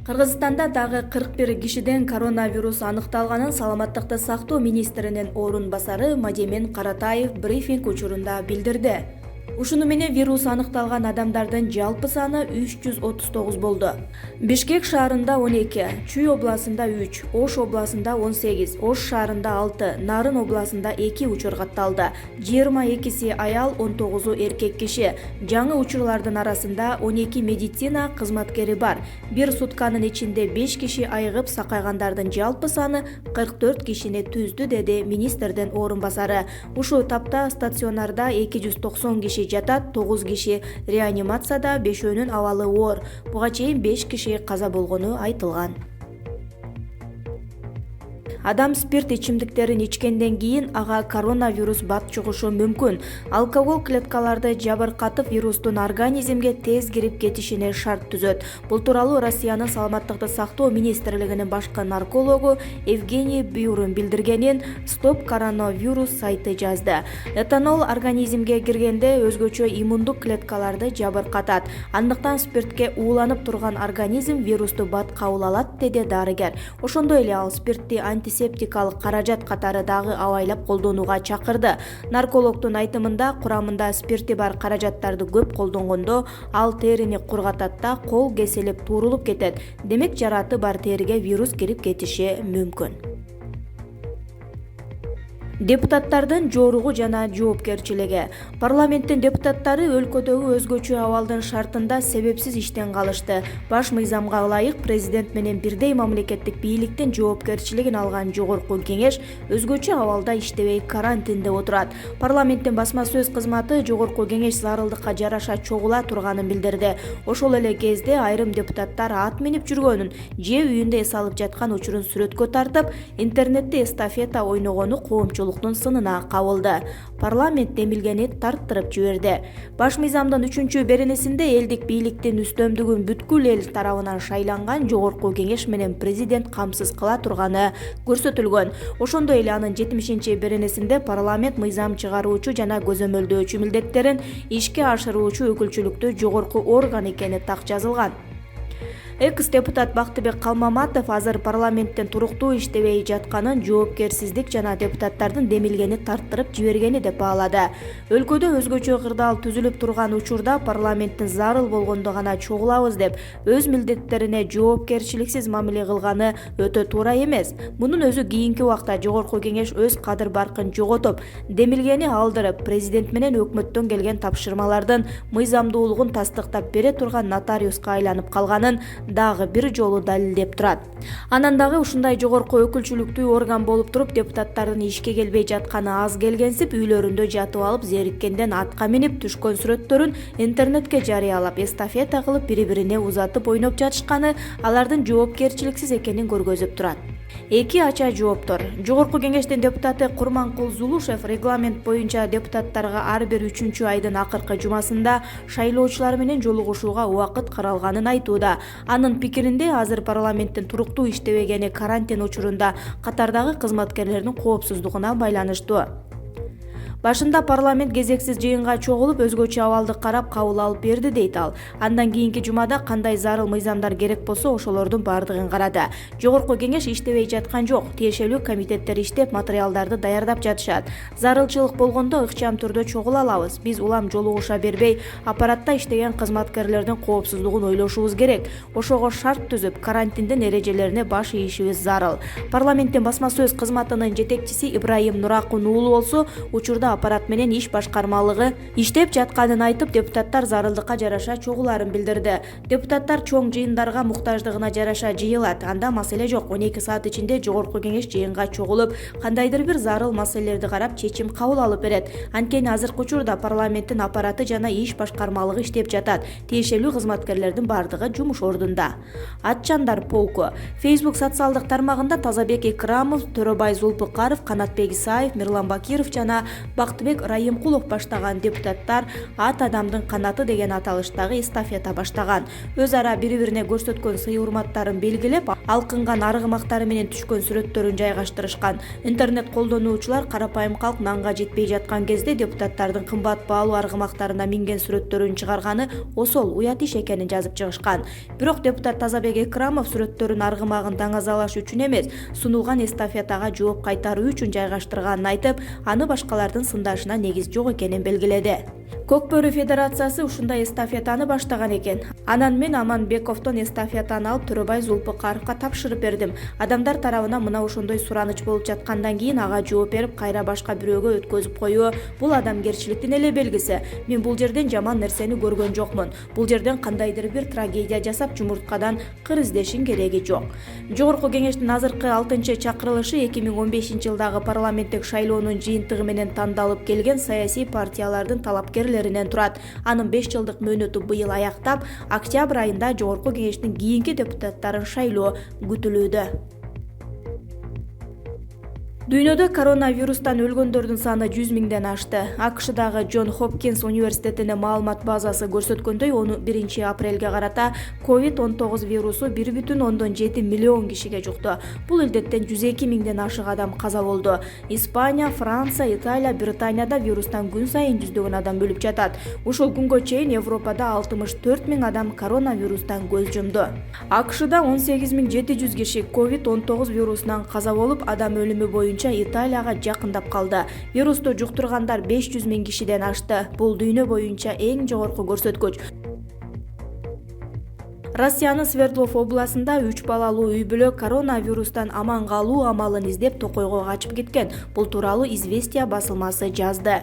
Кыргызстанда дагы 41 кишиден коронавирус аныкталганын Саламаттыкты сактоо министринин орун басары Мадемен Каратаев брифинг учурунда билдирди. Ушуну менен вирус аныкталган адамдардын жалпы саны 339 болду. Бишкек шаарында 12, Чүй областында 3, Ош областында 18, Ош шаарында 6, Нарын областында 2 учур катталды. 22си аял, 19у эркек киши. Жаңы учурлардын арасында 12 медицина кызматкери бар. Бир сутканын ичинде 5 киши айыгып сакайгандардын жалпы саны 44 кишини түздү, деди министрдин орун басары. Ушул тапта стационарда 290 киши жатат, 9 киши реанимацияда, 5өөнүн абалы оор. Буга чейин 5 киши каза болгону айтылган. Адам спирт ичимдиктерин ичкенден кийин ага коронавирус бат жугушу мүмкүн. Алкогол клеткаларды жабыркатып вирустун организмге тез кирип кетишине шарт түзөт. Бул тууралуу Россиянын Саламаттыкты сактоо министрлигинин башкы наркологу Евгений Бюрун билдиргенин Стоп коронавирус сайты жазды. Этанол организмге киргенде өзгөчө иммундук клеткаларды жабыркатат. Андыктан спиртке ууланып турган организм вирусту бат кабыл алат, деди дарыгер. Ошондой эле ал спиртти антисептикалык каражат катары дагы абайлап колдонууга чакырды. Наркологдун айтымында, курамында спирти бар каражаттарды көп колдонгондо ал терини кургатат да кол кеселип туурулуп кетет. Демек жараты бар териге вирус кирип кетиши мүмкүн. Депутаттардын жоругу жана жоопкерчилиги. Парламенттин депутаттары өлкөдөгү өзгөчө абалдын шартында себепсиз иштен калышты. Баш мыйзамга ылайык президент менен бирдей мамлекеттик бийликтин жоопкерчилигин алган жогорку кеңеш өзгөчө абалда иштебей карантинде отурат. Парламенттин басма сөз кызматы жогорку кеңеш зарылдыкка жараша чогула турганын билдирди. Ошол эле кезде айрым депутаттар ат минип жүргөнүн же үйүндө эс алып жаткан учурун сүрөткө тартып, интернетте эстафета ойногону коомчулук сынына кабылды. Парламент демилгени тарттырып жиберди. Баш мыйзамдын 3 беренесинде элдик бийликтин үстөмдүгүн бүткүл эл тарабынан шайланган жогорку кеңеш менен президент камсыз кыла турганы көрсөтүлгөн. Ошондой эле анын 70-беренесинде парламент мыйзам чыгаруучу жана көзөмөлдөөчү милдеттерин ишке ашыруучу өкүлчүлүктүү жогорку орган экени так жазылган. Экс-депутат Бактыбек Калмаматов азыр парламенттин туруктуу иштебей жатканын жоопкерсиздик жана депутаттардын демилгени тарттырып жибергени деп баалады. Өлкөдө өзгөчө кырдаал түзүлүп турган учурда парламенттин зарыл болгондо гана чогулабыз деп өз милдеттерине жоопкерчиликсиз мамиле кылганы өтө туура эмес. Мунун өзү кийинки убакта жогорку кеңеш өз кадыр баркын жоготуп, демилгени алдырып, президент менен өкмөттөн келген тапшырмалардын мыйзамдуулугун тастыктап бере турган нотариуска айланып калганын дагы бир жолу далилдеп турат. Анан дагы ушундай жогорку өкүлчүлүктүү орган болуп туруп, депутаттардын ишке келбей жатканы аз келгенсип, үйлөрүндө жатып алып, зериккенден атка минип түшкөн сүрөттөрүн интернетке жарыялап, эстафета кылып, бири-бирине узатып ойноп жатышканы алардын жоопкерчиликсиз экенин көргөзүп турат. Эки ача жооптор. Жогорку кеңештин депутаты Курманкул Зулушев регламент боюнча депутаттарга ар бир 3-айдын акыркы жумасында шайлоочулар менен жолугушууга убакыт каралганын айтууда. Анын пикиринде азыр парламенттин туруктуу иштебегени карантин учурунда катардагы кызматкерлердин коопсуздугуна байланыштуу. Башында парламент кезексиз жыйынга чогулуп, өзгөчө абалды карап кабыл алып берди, дейт ал. Андан кийинки жумада кандай зарыл мыйзамдар керек болсо, ошолордун бардыгын карады. Жогорку кеңеш иштебей жаткан жок. Тиешелүү комитеттер иштеп, материалдарды даярдап жатышат. Зарылчылык болгондо ыкчам түрдө чогула алабыз. Биз улам жолугуша бербей, аппаратта иштеген кызматкерлердин коопсуздугун ойлошубуз керек. Ошого шарт түзүп, карантиндин эрежелерине баш ийишибиз зарыл. Парламенттин басма сөз кызматынын жетекчиси Ибраим Нуракун уулу болсо, учурда аппарат менен иш башкармалыгы иштеп жатканын айтып, депутаттар зарылдыкка жараша чогуларын билдирди. Депутаттар чоң жыйындарга муктаждыгына жараша жыйылат. Анда маселе жок. 12 саат ичинде жогорку кеңеш жыйынга чогулуп, кандайдыр бир зарыл маселелерди карап, чечим кабыл алып берет. Анткени азыркы учурда парламенттин аппараты жана иш башкармалыгы иштеп жатат. Тиешелүү кызматкерлердин бардыгы жумуш ордунда. Атчандар полку. Facebook социалдык тармагында Тазабек Икрамов, Төрөбай Зулпукаров, Канатбек Исаев, Мирлан Бакиров жана Бактыбек Райымкулов баштаган депутаттар ат адамдын канаты деген аталыштагы эстафета баштаган. Өз ара бири-бирине көрсөткөн сый урматтарын белгилеп, алкынган аргымактары менен түшкөн сүрөттөрүн жайгаштырышкан. Интернет колдонуучулар карапайым калк нанга жетпей жаткан кезде депутаттардын кымбат баалуу аргымактарына минген сүрөттөрүн чыгарганы осол уят иш экенин жазып чыгышкан. Бирок депутат Тазабек Экрамов сүрөттөрүн аргымагын даңазалаш үчүн эмес, сунулган эстафетага жооп кайтаруу үчүн жайгаштырганын айтып, аны башкалардын сындашына негиз жок экенин белгиледи. Көкбөрү Федерациясы ушундай эстафетаны баштаган экен. Анан мен Аманбековдон эстафетаны алып Төрөбай Зулпукаровго тапшырып бердим. Адамдар тарабынан мына ошондой сураныч болуп жаткандан кийин ага жооп берип, кайра башка бирөөгө өткөзүп коюу бул адамгерчиликтин эле белгиси. Мен бул жерден жаман нерсени көргөн жокмун. Бул жерден кандайдыр бир трагедия жасап, жумурткадан кыр издешин кереги жок. Жогорку кеңештин азыркы 6-чакырылышы 2015-жылдагы парламенттик шайлоонун жыйынтыгы менен тандалып келген саясий партиялардын талапкерлеринен турат. Анын 5 жылдык мөөнөтү быйыл аяктап, октябрь айында жогорку кеңештин кийинки депутаттарын шайлоо күтүлүүдө. Дүйнөдө коронавирустан өлгөндөрдүн саны 100 миңден ашты. АКШдагы Джон Хопкинс университетинин маалымат базасы көрсөткөндөй, 1 апрелге карата COVID-19 вирусу 1,7 миллион кишиге жукту. Бул илдеттен 102 миңден ашык адам каза болду. Испания, Франция, Италия, Британияда вирустан күн сайын жүздөгөн адам өлүп жатат. Ушул күнгө чейин Европада 64 миң адам коронавирустан көз жумду. АКШда 18.700 киши COVID-19 вирусунан каза болуп, адам өлүмү боюнча Италияга жакындап калды. Вирусту жуктургандар 500 миң кишиден ашты. Бул дүйнө боюнча эң жогорку көрсөткүч. Россиянын Свердлов областында 3 балалуу үй бүлө коронавирустан аман калуу амалын издеп токойго качып кеткен. Бул тууралуу Известия басылмасы жазды.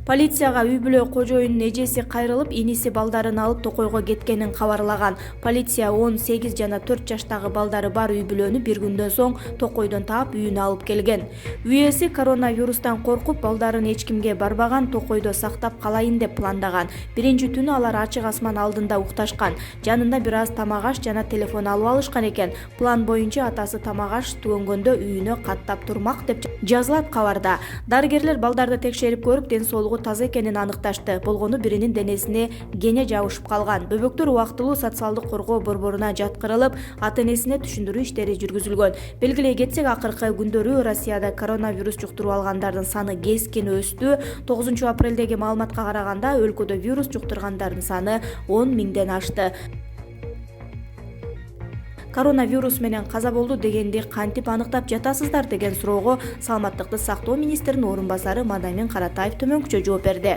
Полицияга үй бүлө кожоюнун эжеси кайрылып, иниси балдарын алып токойго кеткенин кабарлаган. Полиция 18 жана 4 жаштагы балдары бар үй бүлөнү бир күндөн соң токойдон таап үйүнө алып келген. Үй ээси коронавирустан коркуп, балдарын эч кимге барбаган, токойдо сактап калайын деп пландаган. Биринчи түнү алар ачык асман алдында укташкан. Жанында бир аз тамак аш жана телефон алып алышкан экен. План боюнча атасы тамак аш түгөнгөндө үйүнө каттап турмак деп жазылат кабарда. Дарыгерлер балдарды текшерип көрүп, ден соолугу таза экенин аныкташты. Болгону биринин денесине кене жабышып калган. Бөбөктөр убактылуу социалдык коргоо борборуна жаткырылып, ата-энесине түшүндүрүү иштери жүргүзүлгөн. Белгилей кетсек, акыркы күндөрү Россияда коронавирус жуктуруп алгандардын саны кескин өстү. 9 апрелдеги маалыматка караганда, өлкөдө вирус жуктургандардын саны 10 миңден ашты. Коронавирус менен каза болду дегенди кантип аныктап жатасыздар деген суроого Саламаттыкты сактоо министринин орун басары Мадамин Каратаев төмөнкүчө жооп берди.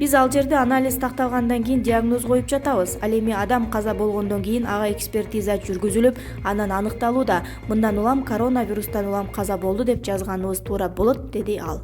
Биз ал жерде анализ такталгандан кийин диагноз коюп жатабыз. Ал эми адам каза болгондон кийин ага экспертиза жүргүзүлүп, анан аныкталууда. Мындан улам коронавирустан улам каза болду деп жазганыбыз туура болот, деди ал.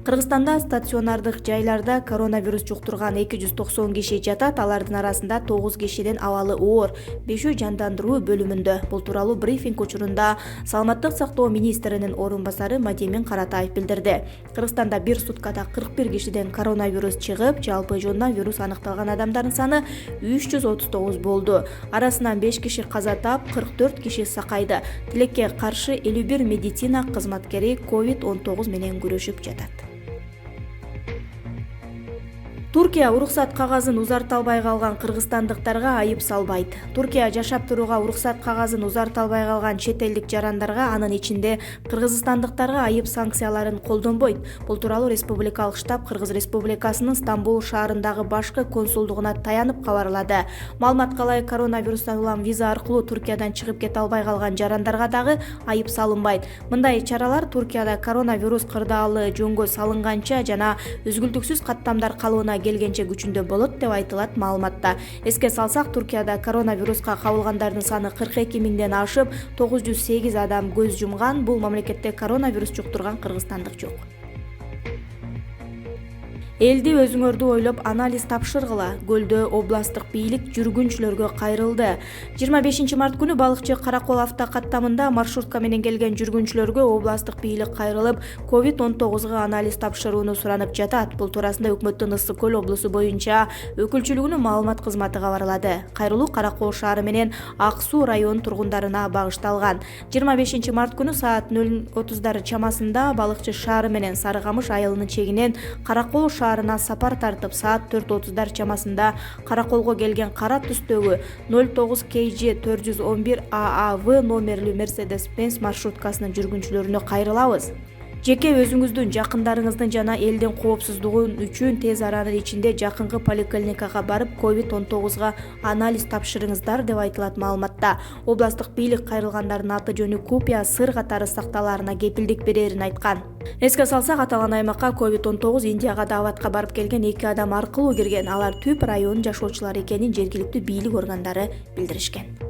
Кыргызстанда стационардык жайларда коронавирус жуктурган 290 киши жатат. Алардын арасында 9 кишиден абалы оор, 5-өө жандандыруу бөлүмүндө. Бул тууралуу брифинг учурунда Саламаттык сактоо министринин орун басары Мадемин Каратаев билдирди. Кыргызстанда бир суткада 41 кишиден коронавирус чыгып, жалпы жондан вирус аныкталган адамдардын саны 339 болду. Арасынан 5 киши каза таап, 44 киши сакайды. Тилекке каршы 51 медицина кызматкери COVID-19 менен күрөшүп жатат. Туркия уруксат кагазын узарталбай калган кыргызстандыктарга айып салбайт. Туркия жашап турууга уруксат кагазын узарталбай калган чет элдик жарандарга, анын ичинде кыргызстандыктарга айып санкцияларын колдонбойт. Бул тууралуу Республикалык штаб Кыргыз Республикасынын Стамбул шаарындагы башкы консулдугуна таянып кабарлады. Маалыматка ылайык, коронавирустан улам виза аркылуу Туркиядан чыгып кете албай калган жарандарга дагы айып салынбайт. Мындай чаралар Туркияда коронавирус кырдаалы жөнгө салынганча жана үзгүлтүксүз каттамдар калыбына келгенче күчүндө болот деп айтылат маалыматта. Эске салсак, Туркияда коронавируска кабылгандардын саны 42 миңден ашып, 908 адам көз жумган. Бул мамлекетте коронавирус жуктурган кыргызстандык жок. Элди өзүңөрдү ойлоп анализ тапшыргыла. Көлдө областтык бийлик жүргүнчүлөргө кайрылды. 25 март күнү балыкчы Каракол авто каттамында маршрутка менен келген жүргүнчүлөргө областтык бийлик кайрылып, COVID-19 анализ тапшырууну суранып жатат. Бул туурасында өкмөттүн Ысык Көл облусу боюнча өкүлчүлүгүнүн маалымат кызматы кабарлады. Кайрылуу Каракол шаары менен Ак Суу районунун тургундарына багышталган. 25 март күнү саат 0:30 чамасында балыкчы шаары менен Сары Камыш айылынын чегинен Каракол шаарына сапар тартып, саат 4:30 чамасында Караколго келген кара түстөгү 09 KG 411 AAV номерлүү Mercedes-Benz маршруткасынын жүргүнчүлөрүнө кайрылабыз. Жеке өзүңүздүн, жакындарыңыздын жана элдин коопсуздугу үчүн тез аранын ичинде жакынкы поликлиникага барып COVID-19 анализ тапшырыңыздар деп айтылат маалыматта. Областтык бийлик кайрылгандардын аты жөнү, купия, сыр катары сакталаарына кепилдик берерин айткан. Эске салсак, аталган аймакка COVID-19 Индияга дааватка барып келген 2 адам аркылуу кирген. Алар Түп районунун жашоочулары экенин жергиликтүү бийлик органдары билдиришкен.